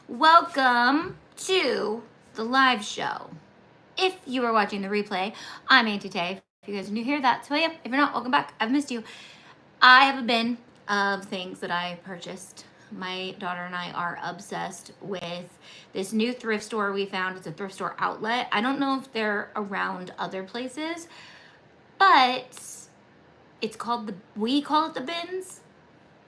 Welcome to the live show. If you are watching the replay, I'm Auntie Tay. If you guys are new here, that's who I am. If you're not, welcome back. I've missed you. I have a bin of things that I purchased. My daughter and I are obsessed with this new thrift store we found. It's a thrift store outlet. I don't know if they're around other places, but it's called we call it the bins.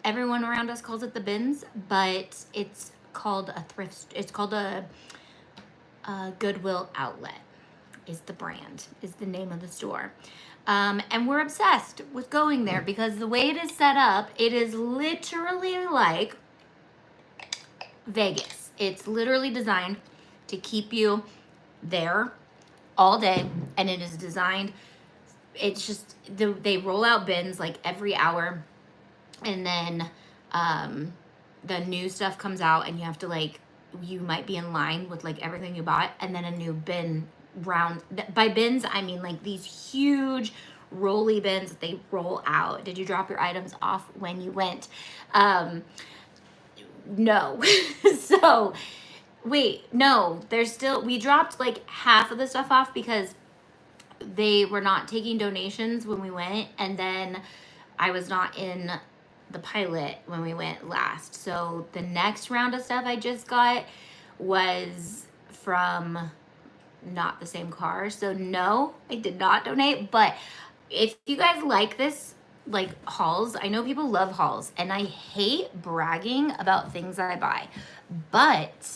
Everyone around us calls it the bins, but it's called a thrift. It's called a Goodwill outlet. Is the brand, is the name of the store. And we're obsessed with going there because the way it is set up, it is literally like Vegas. It's literally designed to keep you there all day, and it is designed, it's just, they roll out bins like every hour, and then the new stuff comes out, and you have to like, you might be in line with like everything you bought, and then a new bin round. By bins, I mean like these huge rolly bins that they roll out. Did you drop your items off when you went? No. So wait, no, there's still, we dropped like half of the stuff off because they were not taking donations when we went, and then I was not in the pilot when we went last. So the next round of stuff I just got was from not the same car. So no, I did not donate. But if you guys like this, like hauls, I know people love hauls, and I hate bragging about things that I buy, but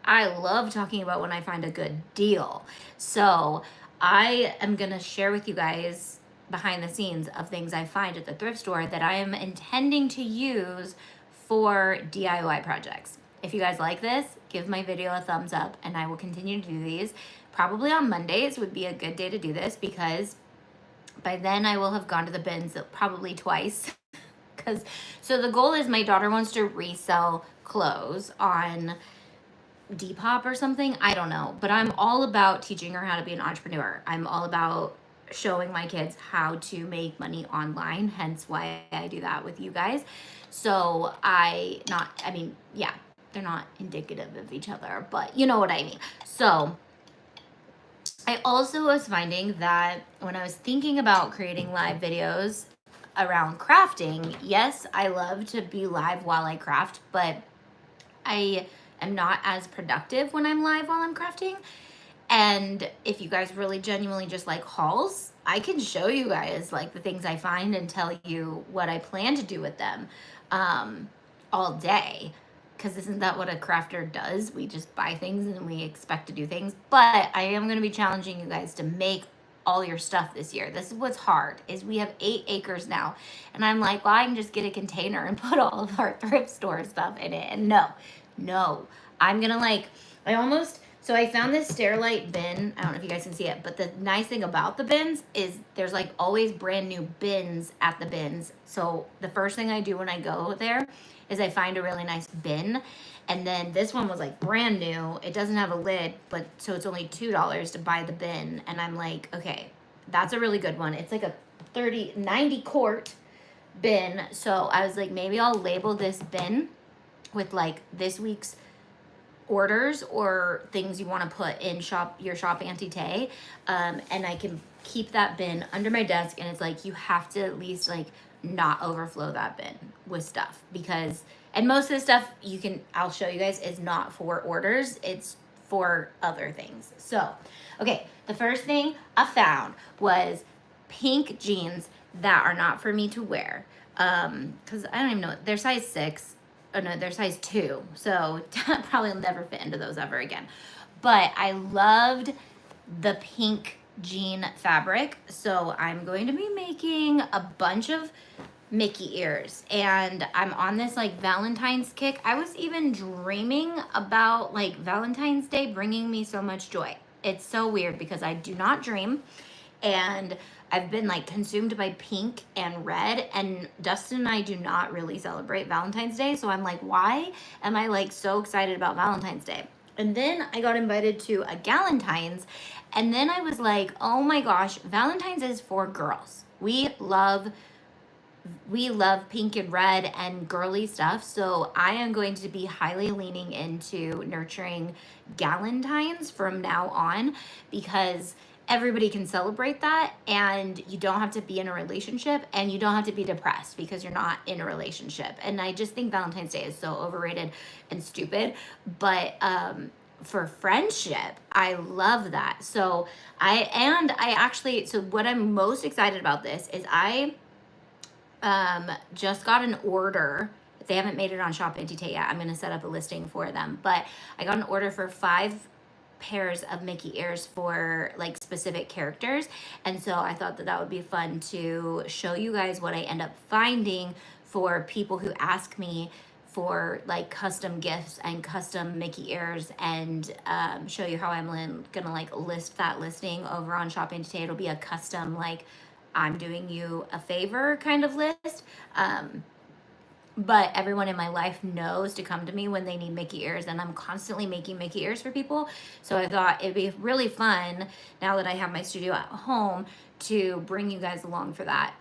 I love talking about when I find a good deal. So I am gonna share with you guys behind the scenes of things I find at the thrift store that I am intending to use for DIY projects. If you guys like this, give my video a thumbs up, and I will continue to do these. Probably on Mondays would be a good day to do this because by then I will have gone to the bins probably twice. So the goal is my daughter wants to resell clothes on Depop or something. I don't know, but I'm all about teaching her how to be an entrepreneur. I'm all about showing my kids how to make money online, hence why I do that with you guys. So yeah, they're not indicative of each other, but you know what I mean. So I also was finding that when I was thinking about creating live videos around crafting, yes, I love to be live while I craft, but I am not as productive when I'm live while I'm crafting. And if you guys really genuinely just like hauls, I can show you guys like the things I find and tell you what I plan to do with them all day. Because isn't that what a crafter does? We just buy things and we expect to do things. But I am going to be challenging you guys to make all your stuff this year. This is what's hard, is we have 8 acres now. And I'm like, well, I can just get a container and put all of our thrift store stuff in it. And no, I'm going to like, so I found this Sterilite bin. I don't know if you guys can see it, but the nice thing about the bins is there's like always brand new bins at the bins. So the first thing I do when I go there is I find a really nice bin. And then this one was like brand new. It doesn't have a lid, but so it's only $2 to buy the bin. And I'm like, okay, that's a really good one. It's like a 90 quart bin. So I was like, maybe I'll label this bin with like this week's orders or things you want to put in your shop Auntie Tay, and I can keep that bin under my desk, and it's like you have to at least like not overflow that bin with stuff, because and most of the stuff I'll show you guys is not for orders, it's for other things. So okay, the first thing I found was pink jeans that are not for me to wear, because I don't even know, they're size 6. Oh no, they're size 2, so probably will never fit into those ever again. But I loved the pink jean fabric, so I'm going to be making a bunch of Mickey ears, and I'm on this like Valentine's kick. I was even dreaming about like Valentine's Day bringing me so much joy. It's so weird because I do not dream, and I've been like consumed by pink and red, and Dustin and I do not really celebrate Valentine's Day. So I'm like, why am I like so excited about Valentine's Day? And then I got invited to a Galentine's, and then I was like, oh my gosh, Valentine's is for girls. We love we love pink and red and girly stuff. So I am going to be highly leaning into nurturing galentines from now on, because everybody can celebrate that, and you don't have to be in a relationship, and you don't have to be depressed because you're not in a relationship. And I just think Valentine's Day is so overrated and stupid. But for friendship, I love that. So I actually, so what I'm most excited about this is I just got an order. They haven't made it on Shop Auntie Tay yet. I'm going to set up a listing for them. But I got an order for 5 pairs of Mickey ears for like specific characters. And so I thought that that would be fun to show you guys what I end up finding for people who ask me for like custom gifts and custom Mickey ears, and show you how I'm gonna like list that listing over on Shop Auntie Tay. It'll be a custom, like, I'm doing you a favor kind of list. But everyone in my life knows to come to me when they need Mickey ears, and I'm constantly making Mickey ears for people. So I thought it'd be really fun, now that I have my studio at home, to bring you guys along for that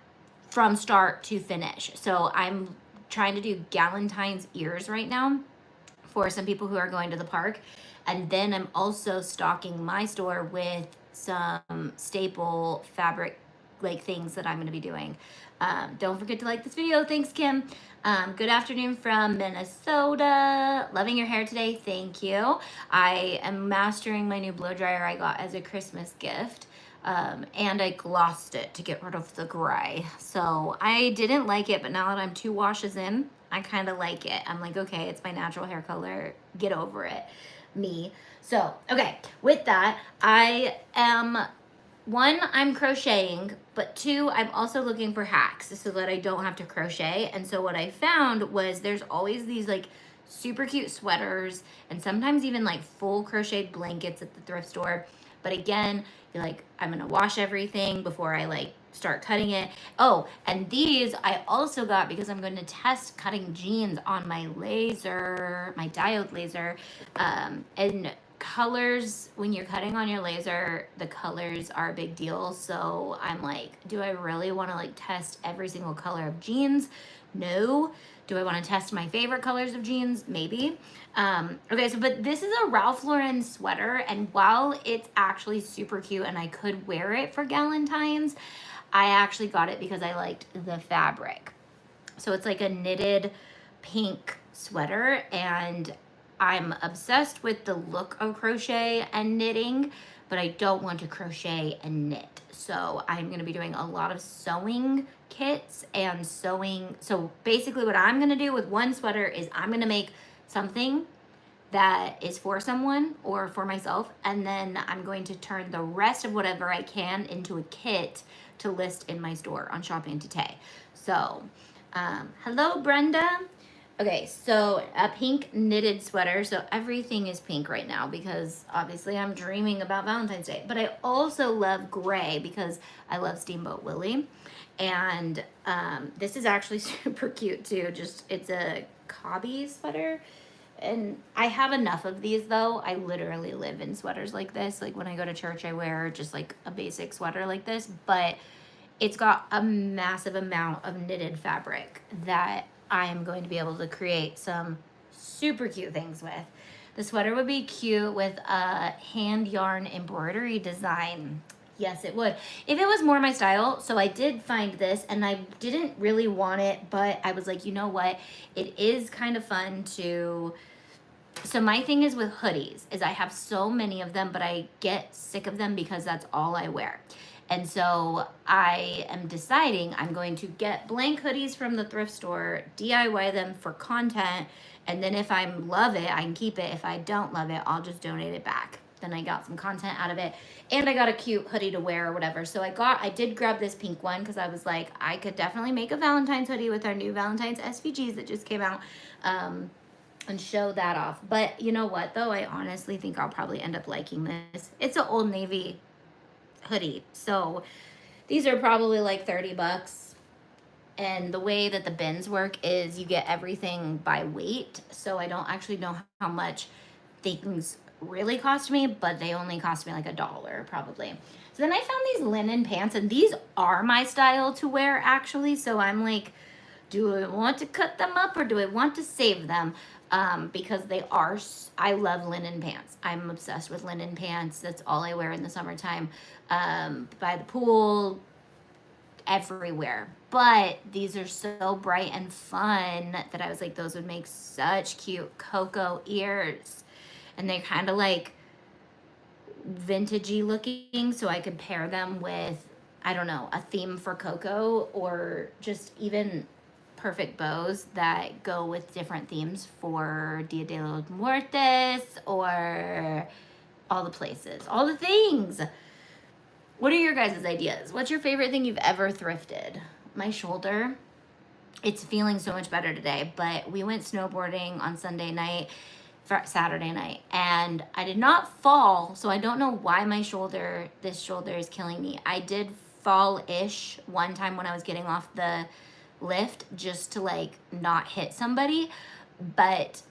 from start to finish. So I'm trying to do galentine's ears right now for some people who are going to the park. And then I'm also stocking my store with some staple fabric like things that I'm going to be doing. Don't forget to like this video. Thanks, Kim. Good afternoon from Minnesota. Loving your hair today. Thank you. I am mastering my new blow dryer I got as a Christmas gift. And I glossed it to get rid of the gray. So I didn't like it, but now that I'm 2 washes in, I kind of like it. I'm like, okay, it's my natural hair color. Get over it, me. So, okay, with that, I am, 1, I'm crocheting, but 2, I'm also looking for hacks so that I don't have to crochet. And so what I found was there's always these like super cute sweaters, and sometimes even like full crocheted blankets at the thrift store. But again, you're like, I'm gonna wash everything before I like start cutting it. Oh, and these I also got because I'm going to test cutting jeans on my laser, my diode laser. And colors, when you're cutting on your laser, the colors are a big deal. So I'm like, do I really want to like test every single color of jeans? No. Do I want to test my favorite colors of jeans? Maybe. Okay, so but this is a Ralph Lauren sweater, and while it's actually super cute and I could wear it for galentine's, I actually got it because I liked the fabric. So it's like a knitted pink sweater, and I'm obsessed with the look of crochet and knitting, but I don't want to crochet and knit. So I'm going to be doing a lot of sewing kits and sewing. So basically what I'm going to do with one sweater is I'm going to make something that is for someone or for myself, and then I'm going to turn the rest of whatever I can into a kit to list in my store on Shop Auntie Tay. So, hello Brenda. Okay, so a pink knitted sweater. So everything is pink right now because obviously I'm dreaming about Valentine's Day. But I also love gray because I love Steamboat Willie. And this is actually super cute too. Just, it's a cobby sweater. And I have enough of these though. I literally live in sweaters like this. Like when I go to church, I wear just like a basic sweater like this. But it's got a massive amount of knitted fabric that I am going to be able to create some super cute things with. The sweater would be cute with a hand yarn embroidery design. Yes, it would. If it was more my style. So I did find this and I didn't really want it, but I was like, you know what? It is kind of fun to... So my thing is with hoodies is I have so many of them, but I get sick of them because that's all I wear. And so I am deciding I'm going to get blank hoodies from the thrift store, DIY them for content, and then if I love it, I can keep it. If I don't love it, I'll just donate it back. Then I got some content out of it, and I got a cute hoodie to wear or whatever. So I did grab this pink one because I was like, I could definitely make a Valentine's hoodie with our new Valentine's SVGs that just came out, and show that off. But you know what though? I honestly think I'll probably end up liking this. It's an Old Navy hoodie. So these are probably like 30 bucks. And the way that the bins work is you get everything by weight. So I don't actually know how much things really cost me, but they only cost me like $1 probably. So then I found these linen pants, and these are my style to wear actually. So I'm like, do I want to cut them up or do I want to save them? Because they are, I love linen pants. I'm obsessed with linen pants. That's all I wear in the summertime. By the pool, everywhere. But these are so bright and fun that I was like, those would make such cute cocoa ears. And they're kind of like vintagey looking, so I could pair them with, I don't know, a theme for cocoa, or just even perfect bows that go with different themes for Dia de los Muertos or all the places, all the things. What are your guys' ideas? What's your favorite thing you've ever thrifted? My shoulder, it's feeling so much better today, but we went snowboarding on Sunday night, Saturday night, and I did not fall, so I don't know why my shoulder, this shoulder is killing me. I did fall-ish one time when I was getting off the lift just to like not hit somebody, but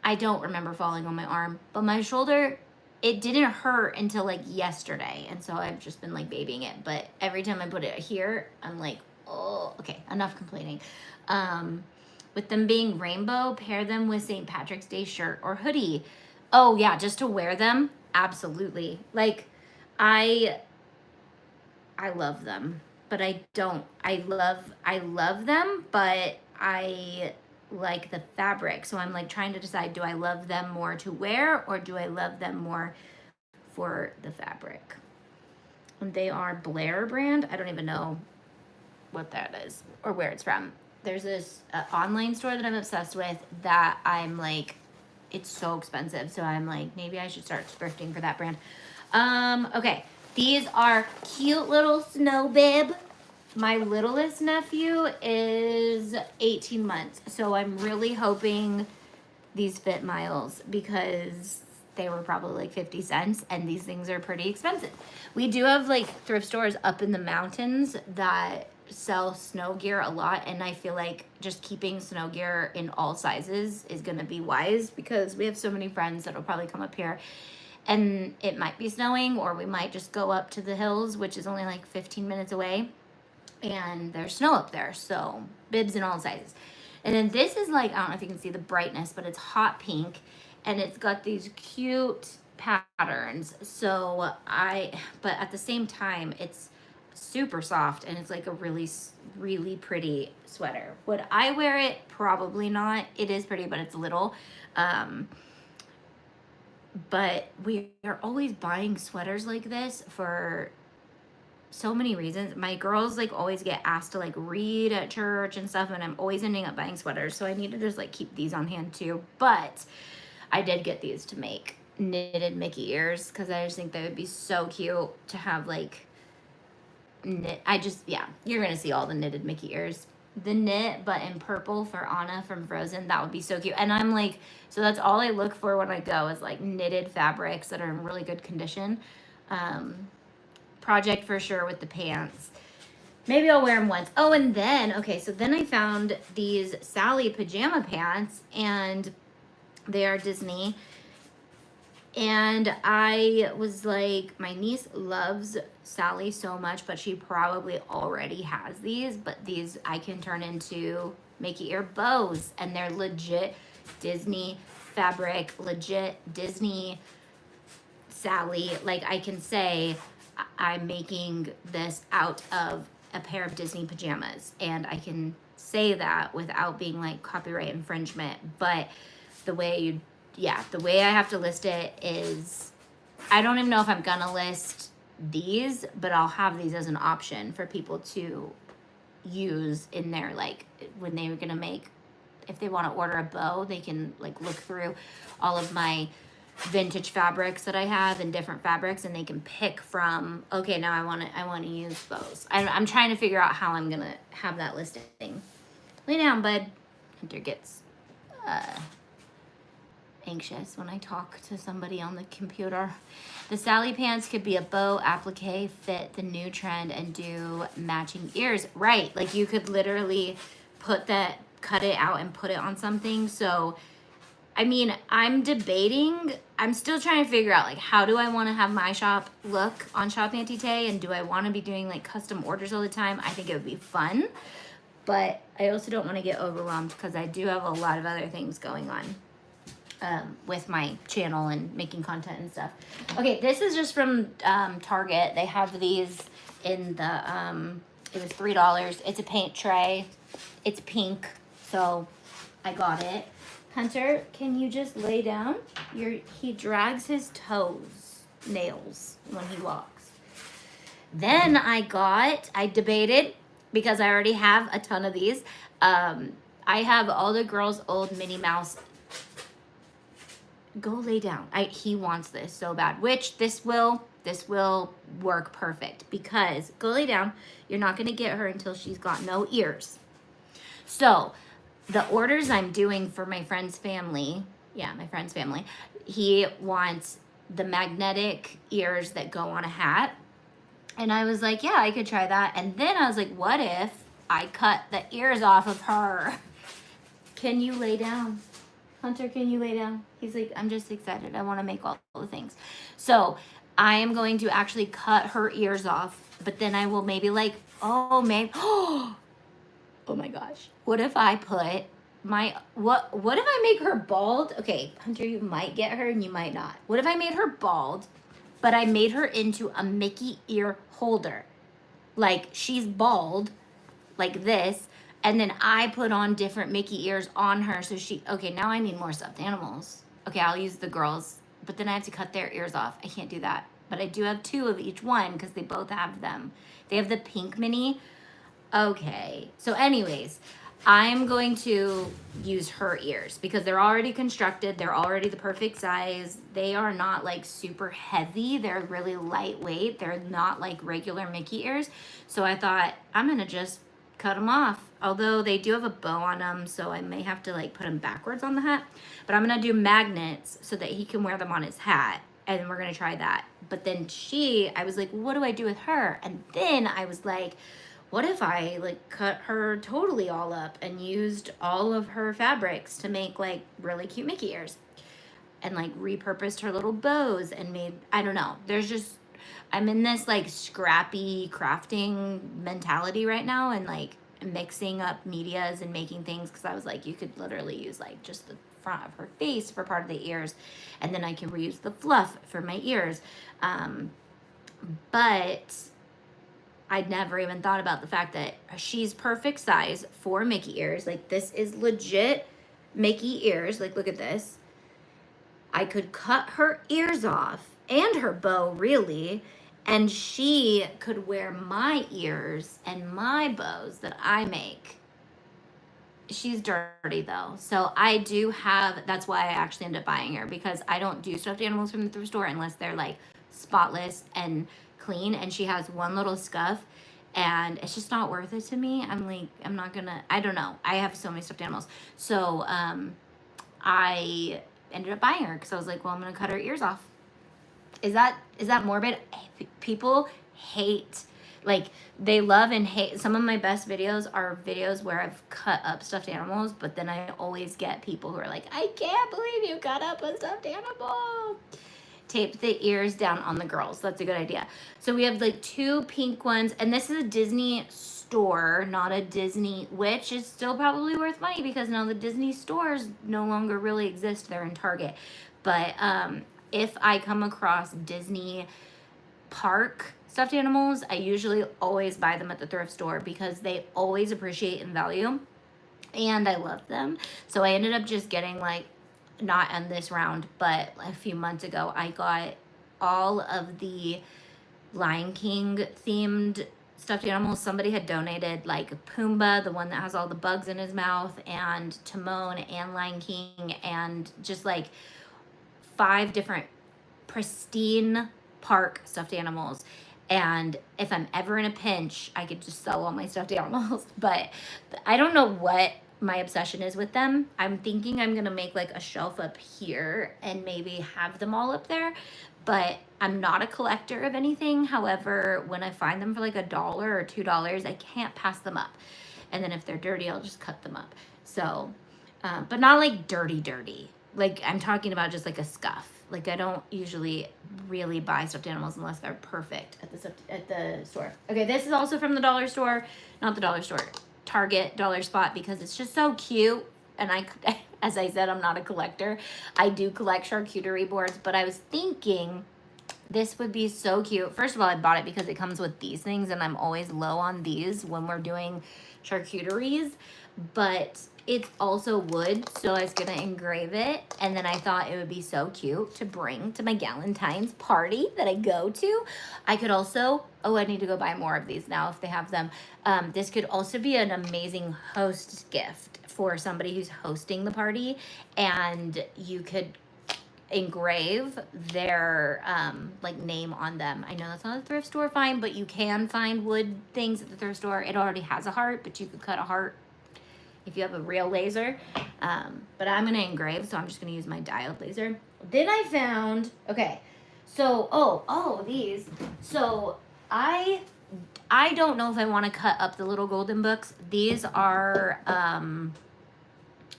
I don't remember falling on my arm. But my shoulder, it didn't hurt until like yesterday, and so I've just been like babying it, but every time I put it here, I'm like, oh, okay, enough complaining. With them being rainbow, pair them with St. Patrick's Day shirt or hoodie. Oh yeah, just to wear them, absolutely. Like, I love them, but I don't. I love them, but I like the fabric. So I'm like trying to decide, do I love them more to wear or do I love them more for the fabric? And they are Blair brand. I don't even know what that is or where it's from. There's this online store that I'm obsessed with that I'm like, it's so expensive. So I'm like, maybe I should start thrifting for that brand. Okay, these are cute little snow bib. My littlest nephew is 18 months. So I'm really hoping these fit Miles because they were probably like 50 cents and these things are pretty expensive. We do have like thrift stores up in the mountains that sell snow gear a lot, and I feel like just keeping snow gear in all sizes is gonna be wise because we have so many friends that will probably come up here and it might be snowing, or we might just go up to the hills, which is only like 15 minutes away, and there's snow up there. So bibs in all sizes. And then this is like, I don't know if you can see the brightness, but it's hot pink and it's got these cute patterns. So but at the same time, it's super soft and it's like a really, really pretty sweater. Would I wear it? Probably not. It is pretty, but it's little. But we are always buying sweaters like this for so many reasons. My girls like always get asked to like read at church and stuff, and I'm always ending up buying sweaters. So I need to just like keep these on hand too. But I did get these to make knitted Mickey ears because I just think they would be so cute to have like knit. Yeah, you're gonna see all the knitted Mickey ears. The knit, but in purple for Anna from Frozen, that would be so cute. And I'm like, so that's all I look for when I go is like knitted fabrics that are in really good condition. Project for sure with the pants. Maybe I'll wear them once. Oh, and then, okay, so then I found these Sally pajama pants, and they are Disney. And I was like, my niece loves Sally so much, but she probably already has these. But these I can turn into Mickey ear bows, and they're legit Disney fabric, legit Disney Sally. Like, I can say I'm making this out of a pair of Disney pajamas, and I can say that without being like copyright infringement. But the way I have to list it is, I don't even know if I'm gonna list these, but I'll have these as an option for people to use in their, like, when they're gonna make, if they want to order a bow, they can like look through all of my vintage fabrics that I have and different fabrics, and they can pick from, okay, now I want to use bows. I'm trying to figure out how I'm gonna have that listing. Lay down, bud. Hunter gets anxious when I talk to somebody on the computer. The Sally pants could be a bow applique, fit the new trend, and do matching ears. Right, like you could literally cut it out and put it on something. So I mean, I'm debating. I'm still trying to figure out like how do I want to have my shop look on Shop Auntie Tay, and do I want to be doing like custom orders all the time? I think it would be fun, but I also don't want to get overwhelmed because I do have a lot of other things going on with my channel and making content and stuff. Okay, this is just from Target. They have these in the it was $3. It's a paint tray. It's pink, so I got it. Hunter, can you just lay down? He drags his nails when he walks. Then I debated, because I already have a ton of these. I have all the girls' old Minnie Mouse. Go lay down. He wants this so bad, which this will work perfect, because go lay down. You're not gonna get her until she's got no ears. So the orders I'm doing for my friend's family, he wants the magnetic ears that go on a hat. And I was like, yeah, I could try that. And then I was like, what if I cut the ears off of her? Can you lay down? Hunter, can you lay down? He's like, I'm just excited. I want to make all the things. So I am going to actually cut her ears off, but then I will maybe like, oh my gosh. What if I put what if I make her bald? Okay, Hunter, you might get her and you might not. What if I made her bald, but I made her into a Mickey ear holder? Like, she's bald, like this, and then I put on different Mickey ears on her, so okay, now I need more stuffed animals. Okay, I'll use the girls, but then I have to cut their ears off. I can't do that. But I do have 2 of each one, because they both have them. They have the pink Minnie. Okay, so anyways, I'm going to use her ears because they're already constructed. They're already the perfect size. They are not like super heavy. They're really lightweight. They're not like regular Mickey ears. So I thought I'm gonna just cut them off. Although they do have a bow on them, so I may have to like put them backwards on the hat. But I'm gonna do magnets so that he can wear them on his hat. And we're gonna try that. But then I was like, what do I do with her? And then I was like, what if I like cut her totally all up and used all of her fabrics to make like really cute Mickey ears, and like repurposed her little bows and made, I don't know. I'm in this like scrappy crafting mentality right now, and like mixing up medias and making things, because I was like, you could literally use like just the front of her face for part of the ears, and then I can reuse the fluff for my ears. But I'd never even thought about the fact that she's perfect size for Mickey ears. Like, this is legit Mickey ears. Like, look at this. I could cut her ears off and her bow, really, and she could wear my ears and my bows that I make. She's dirty though, so that's why I actually ended up buying her, because I don't do stuffed animals from the thrift store unless they're like spotless and clean, and she has one little scuff, and it's just not worth it to me. I'm like, I don't know. I have so many stuffed animals. So I ended up buying her because I was like, well, I'm gonna cut her ears off. Is that morbid? People hate, like, they love and hate. Some of my best videos are videos where I've cut up stuffed animals, but then I always get people who are like, I can't believe you cut up a stuffed animal. Tape the ears down on the girls. That's a good idea. So we have like 2 pink ones, and this is a Disney store, not a Disney, which is still probably worth money because now the Disney stores no longer really exist. They're in Target. But if I come across Disney park stuffed animals, I usually always buy them at the thrift store because they always appreciate in value, and I love them. So I ended up just getting like, not on this round, but a few months ago, I got all of the Lion King themed stuffed animals. Somebody had donated like Pumbaa, the one that has all the bugs in his mouth, and Timon and Lion King, and just like 5 different pristine park stuffed animals. And if I'm ever in a pinch, I could just sell all my stuffed animals. But I don't know what my obsession is with them. I'm thinking I'm gonna make like a shelf up here and maybe have them all up there, but I'm not a collector of anything. However, when I find them for like $1 or $2, I can't pass them up. And then if they're dirty, I'll just cut them up. So, but not like dirty. like I'm talking about just like a scuff. Like I don't usually really buy stuffed animals unless they're perfect at the store. Okay, this is also from the dollar store, not the dollar store, Target, Dollar Spot, because it's just so cute. And I, as I said, I'm not a collector. I do collect charcuterie boards, but I was thinking this would be so cute. First of all, I bought it because it comes with these things, and I'm always low on these when we're doing charcuteries, but it's also wood, so I was gonna engrave it, and then I thought it would be so cute to bring to my Galentine's party that I go to. I could also, oh, I need to go buy more of these now if they have them. This could also be an amazing host gift for somebody who's hosting the party, and you could engrave their like name on them. I know that's not a thrift store fine, but you can find wood things at the thrift store. It already has a heart, but you could cut a heart if you have a real laser. But I'm gonna engrave, so I'm just gonna use my diode laser. Then I found, okay, so these. So I don't know if I want to cut up the little golden books. These are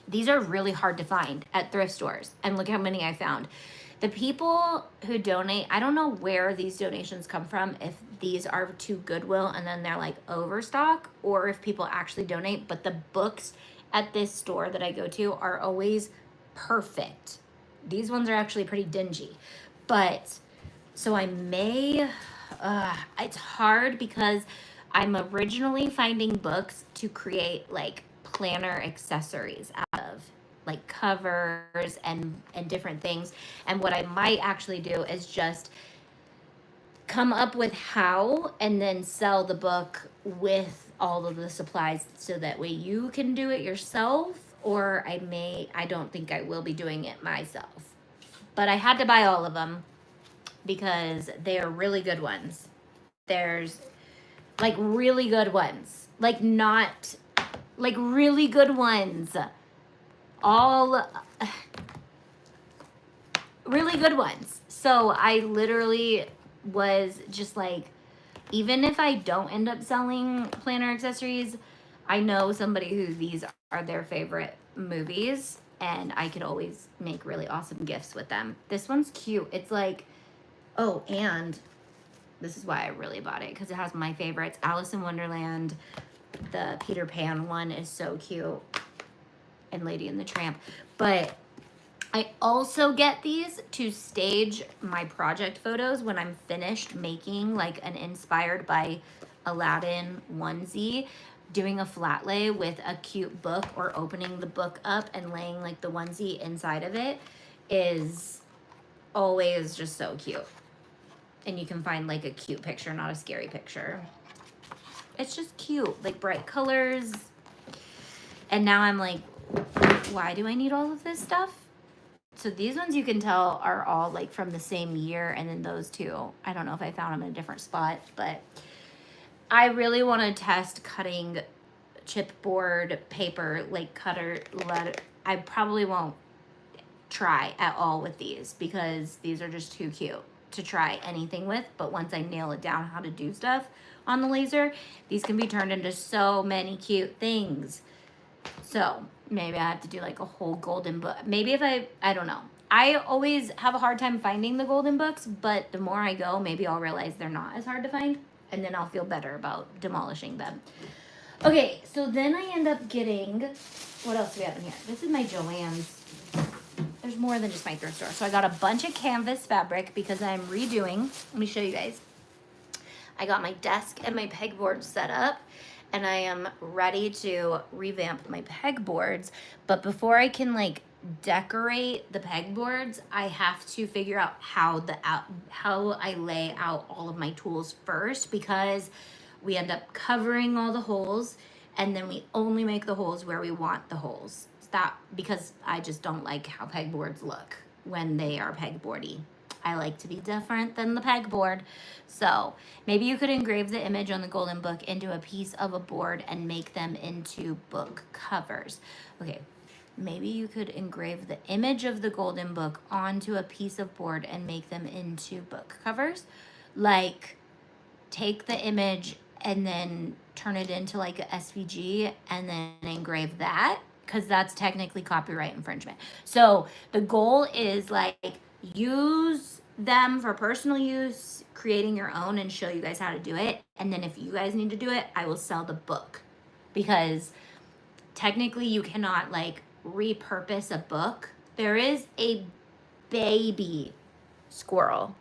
really hard to find at thrift stores, and look how many I found. The people who donate, I don't know where these donations come from, if these are to Goodwill and then they're like overstock, or if people actually donate, but the books at this store that I go to are always perfect. These ones are actually pretty dingy, but so I may, it's hard because I'm originally finding books to create like planner accessories out of, like covers and different things. And what I might actually do is just come up with how and then sell the book with all of the supplies, so that way you can do it yourself, or I don't think I will be doing it myself. But I had to buy all of them because they are really good ones. There's like really good ones, like not like really good ones, all really good ones. So I literally was just like, even if I don't end up selling planner accessories, I know somebody who these are their favorite movies, and I could always make really awesome gifts with them. This one's cute. It's like, oh, and this is why I really bought it, because it has my favorites. Alice in Wonderland, the Peter Pan one is so cute, and Lady and the Tramp. But I also get these to stage my project photos when I'm finished making like an inspired by Aladdin onesie. Doing a flat lay with a cute book, or opening the book up and laying like the onesie inside of it, is always just so cute. And you can find like a cute picture, not a scary picture. It's just cute, like bright colors. And now I'm like, why do I need all of this stuff? So these ones you can tell are all like from the same year, and then those two, I don't know if I found them in a different spot, but I really want to test cutting chipboard paper, like cutter letter. I probably won't try at all with these because these are just too cute to try anything with, but once I nail it down how to do stuff on the laser, these can be turned into so many cute things. So maybe I have to do like a whole golden book. Maybe if I don't know. I always have a hard time finding the golden books, but the more I go, maybe I'll realize they're not as hard to find, and then I'll feel better about demolishing them. Okay, so then I end up getting, what else do we have in here? This is my Joann's. There's more than just my thrift store. So I got a bunch of canvas fabric because I'm redoing. Let me show you guys. I got my desk and my pegboard set up, and I am ready to revamp my pegboards. But before I can like decorate the pegboards, I have to figure out how I lay out all of my tools first, because we end up covering all the holes, and then we only make the holes where we want the holes. Because I just don't like how pegboards look when they are pegboardy. I like to be different than the pegboard. So maybe you could engrave the image on the golden book into a piece of a board and make them into book covers. Okay, maybe you could engrave the image of the golden book onto a piece of board and make them into book covers. Like take the image and then turn it into like a SVG and then engrave that because that's technically copyright infringement. So the goal is like use them for personal use, creating your own, and show you guys how to do it. And then if you guys need to do it, I will sell the book, because technically you cannot like repurpose a book. There is a baby squirrel.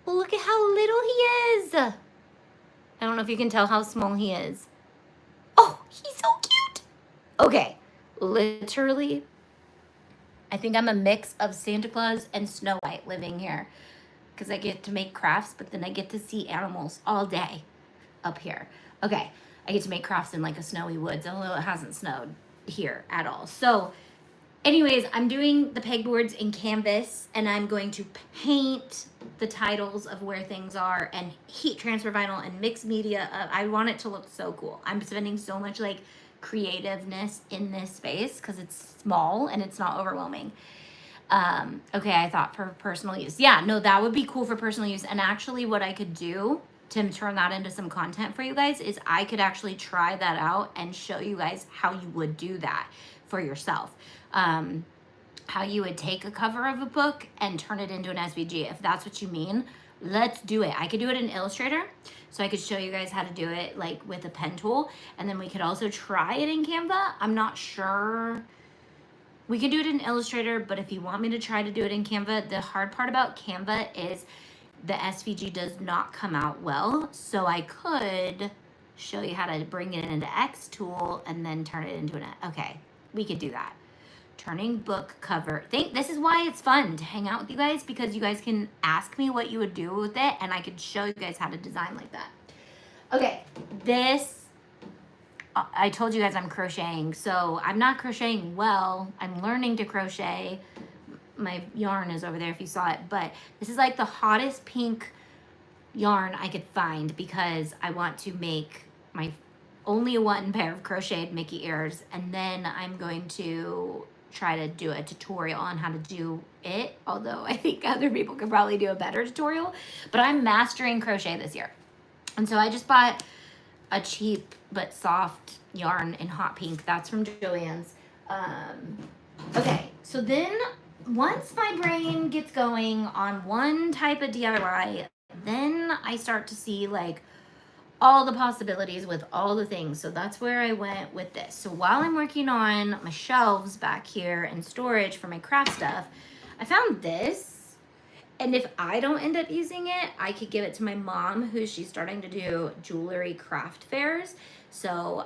Look at how little he is. I don't know if you can tell how small he is. Oh, he's so cute. Okay, literally, I think I'm a mix of Santa Claus and Snow White living here, because I get to make crafts, but then I get to see animals all day up here. Okay, I get to make crafts in like a snowy woods, although it hasn't snowed here at all. So anyways, I'm doing the pegboards in canvas, and I'm going to paint the titles of where things are and heat transfer vinyl and mix media up. I want it to look so cool. I'm spending so much like creativeness in this space because it's small and it's not overwhelming. Okay, I thought for personal use. Yeah, no, that would be cool for personal use. And actually what I could do to turn that into some content for you guys is I could actually try that out and show you guys how you would do that for yourself. How you would take a cover of a book and turn it into an SVG. If that's what you mean, let's do it. I could do it in Illustrator, so I could show you guys how to do it like with a pen tool, and then we could also try it in Canva. I'm not sure. We can do it in Illustrator, but if you want me to try to do it in Canva, the hard part about Canva is the SVG does not come out well, so I could show you how to bring it into X tool and then turn it into an, okay, we could do that. Turning book cover. This is why it's fun to hang out with you guys, because you guys can ask me what you would do with it and I could show you guys how to design like that. Okay, this, I told you guys I'm crocheting, so I'm not crocheting well. I'm learning to crochet. My yarn is over there if you saw it, but this is like the hottest pink yarn I could find because I want to make my only one pair of crocheted Mickey ears, and then I'm going to try to do a tutorial on how to do it, although I think other people could probably do a better tutorial, but I'm mastering crochet this year. And so I just bought a cheap but soft yarn in hot pink. That's from Joann's. Okay, so then once my brain gets going on one type of DIY, then I start to see like all the possibilities with all the things. So that's where I went with this. So while I'm working on my shelves back here and storage for my craft stuff, I found this. And if I don't end up using it, I could give it to my mom, she's starting to do jewelry craft fairs. So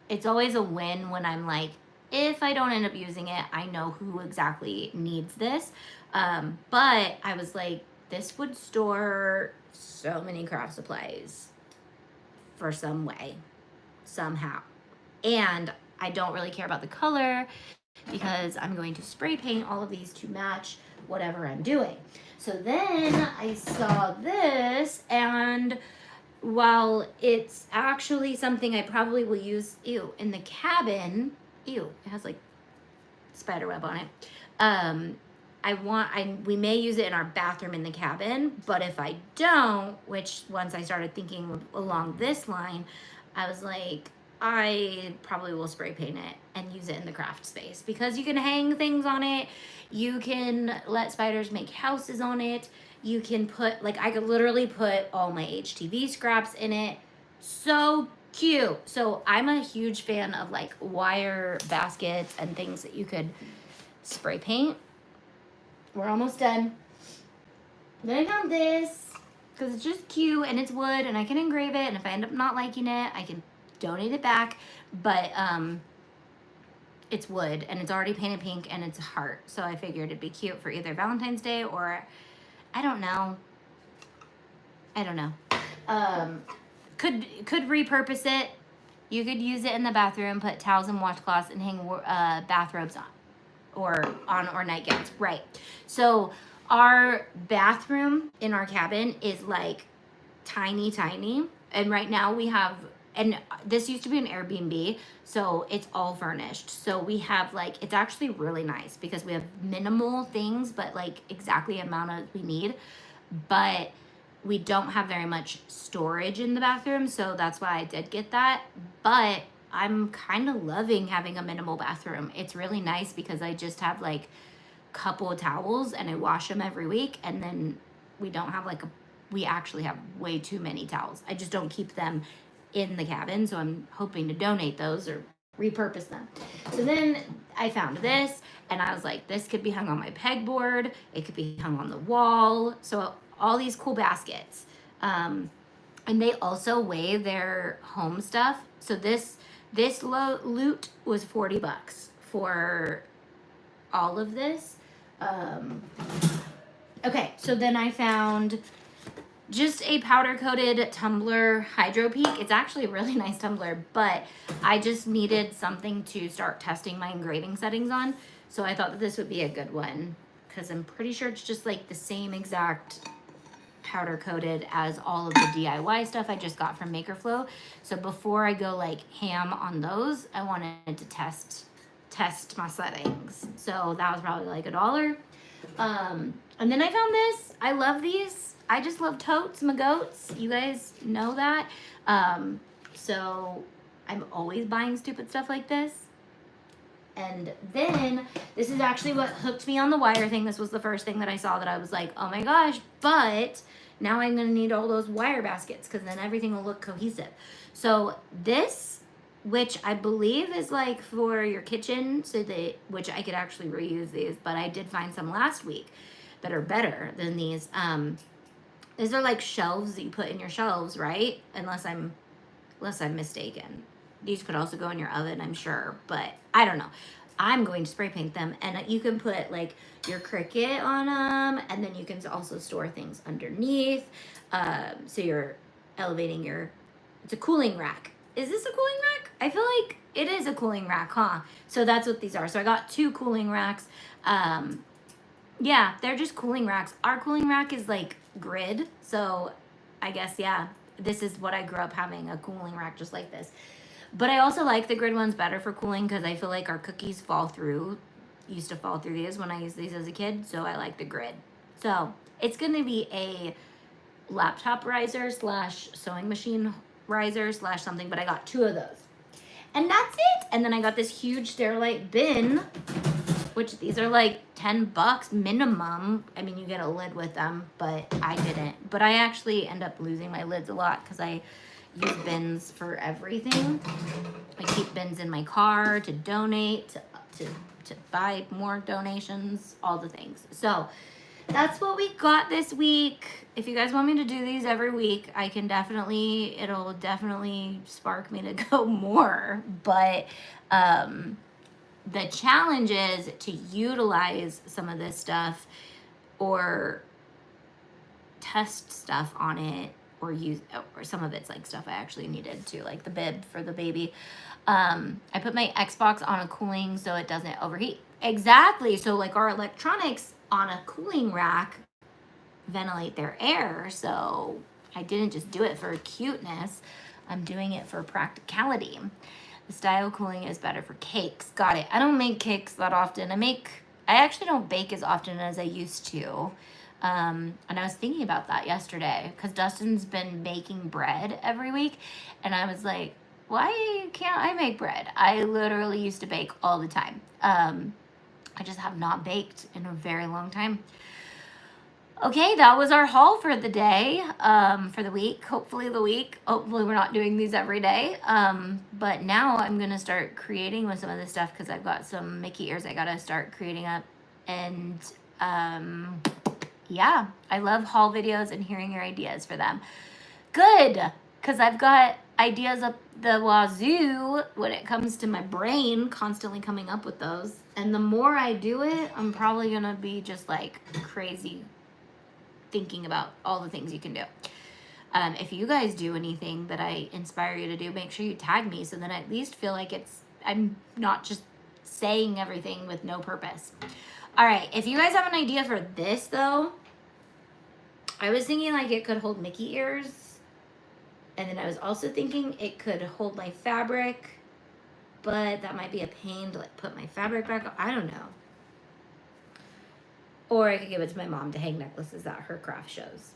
it's always a win when I'm like, if I don't end up using it, I know who exactly needs this. But I was like, this would store so many craft supplies for some way, somehow. And I don't really care about the color because I'm going to spray paint all of these to match whatever I'm doing. So then I saw this, and while it's actually something I probably will use, in the cabin, it has like spider web on it. We may use it in our bathroom in the cabin, but if I don't, which once I started thinking along this line, I was like, I probably will spray paint it and use it in the craft space because you can hang things on it. You can let spiders make houses on it. You can put, like, I could literally put all my HTV scraps in it. So cute. So I'm a huge fan of like wire baskets and things that you could spray paint. We're almost done. Then I found this because it's just cute and it's wood and I can engrave it, and if I end up not liking it, I can donate it back. But it's wood and it's already painted pink and it's a heart, so I figured it'd be cute for either Valentine's Day or I don't know. Could repurpose it. You could use it in the bathroom, put towels and washcloths and hang bathrobes on. Or nightgowns, right? So our bathroom in our cabin is like tiny, and right now we have, and this used to be an Airbnb, so it's all furnished. So we have like, it's actually really nice because we have minimal things, but like exactly the amount of we need, but we don't have very much storage in the bathroom, so that's why I did get that. But I'm kind of loving having a minimal bathroom. It's really nice because I just have like a couple of towels and I wash them every week, and then we don't have like we actually have way too many towels. I just don't keep them in the cabin, so I'm hoping to donate those or repurpose them. So then I found this, and I was like, this could be hung on my pegboard. It could be hung on the wall. So all these cool baskets. And they also weigh their home stuff. So this loot was $40 for all of this. Okay, so then I found just a powder coated tumbler Hydro Peak. It's actually a really nice tumbler, but I just needed something to start testing my engraving settings on. So I thought that this would be a good one because I'm pretty sure it's just like the same exact powder coated as all of the DIY stuff I just got from Makerflow. So before I go like ham on those, I wanted to test my settings. So that was probably like $1. And then I found this. I love these. I just love totes, my goats. You guys know that. So I'm always buying stupid stuff like this. And then this is actually what hooked me on the wire thing. This was the first thing that I saw that I was like, oh my gosh, but now I'm gonna need all those wire baskets because then everything will look cohesive. So this, which I believe is like for your kitchen, which I could actually reuse these, but I did find some last week that are better than these. These are like shelves that you put in your shelves, right? Unless I'm mistaken. These could also go in your oven, I'm sure, but I don't know. I'm going to spray paint them, and you can put like your Cricut on them, and then you can also store things underneath. So you're elevating it's a cooling rack. Is this a cooling rack? I feel like it is a cooling rack, huh? So that's what these are. So I got 2 cooling racks. Yeah, they're just cooling racks. Our cooling rack is like grid, so I guess, yeah, this is what I grew up having, a cooling rack just like this. But I also like the grid ones better for cooling because I feel like our cookies used to fall through these when I used these as a kid, so I like the grid. So it's going to be a laptop riser / sewing machine riser / something, but I got 2 of those. And that's it. And then I got this huge Sterilite bin, which these are like $10 minimum. I mean, you get a lid with them, but I didn't. But I actually end up losing my lids a lot because I use bins for everything. I keep bins in my car to donate, to buy more donations, all the things. So that's what we got this week. If you guys want me to do these every week, it'll definitely spark me to go more. But the challenge is to utilize some of this stuff or test stuff on it, or some of it's like stuff I actually needed to, like the bib for the baby. I put my Xbox on a cooling so it doesn't overheat. Exactly. So like our electronics on a cooling rack ventilate their air. So I didn't just do it for cuteness. I'm doing it for practicality. The style cooling is better for cakes. Got it. I don't make cakes that often. I actually don't bake as often as I used to. And I was thinking about that yesterday because Dustin's been making bread every week. And I was like, why can't I make bread? I literally used to bake all the time. I just have not baked in a very long time. Okay, that was our haul for the day, for the week. Hopefully we're not doing these every day. But now I'm going to start creating with some of this stuff because I've got some Mickey ears I got to start creating up. And yeah, I love haul videos and hearing your ideas for them. Good, because I've got ideas up the wazoo when it comes to my brain constantly coming up with those. And the more I do it, I'm probably going to be just like crazy thinking about all the things you can do. If you guys do anything that I inspire you to do, make sure you tag me so that I at least feel like I'm not just saying everything with no purpose. All right, if you guys have an idea for this though, I was thinking like it could hold Mickey ears, and then I was also thinking it could hold my fabric, but that might be a pain to like put my fabric back on. I don't know. Or I could give it to my mom to hang necklaces at her craft shows,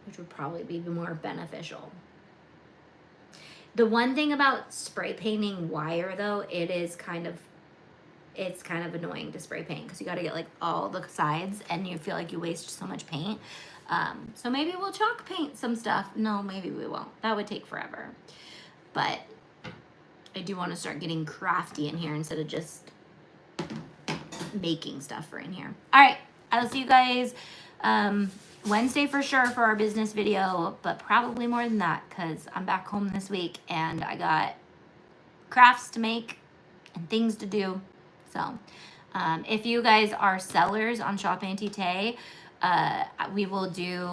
which would probably be more beneficial. The one thing about spray painting wire though, it's kind of annoying to spray paint because you got to get like all the sides and you feel like you waste so much paint. So maybe we'll chalk paint some stuff. No, maybe we won't. That would take forever. But I do want to start getting crafty in here instead of just making stuff for in here. All right, I will see you guys Wednesday for sure for our business video, but probably more than that because I'm back home this week and I got crafts to make and things to do. So if you guys are sellers on Shop Auntie Tay, we will do,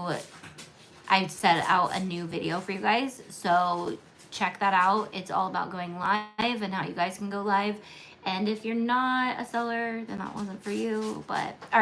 I set out a new video for you guys. So check that out. It's all about going live and how you guys can go live. And if you're not a seller, then that wasn't for you. But all right.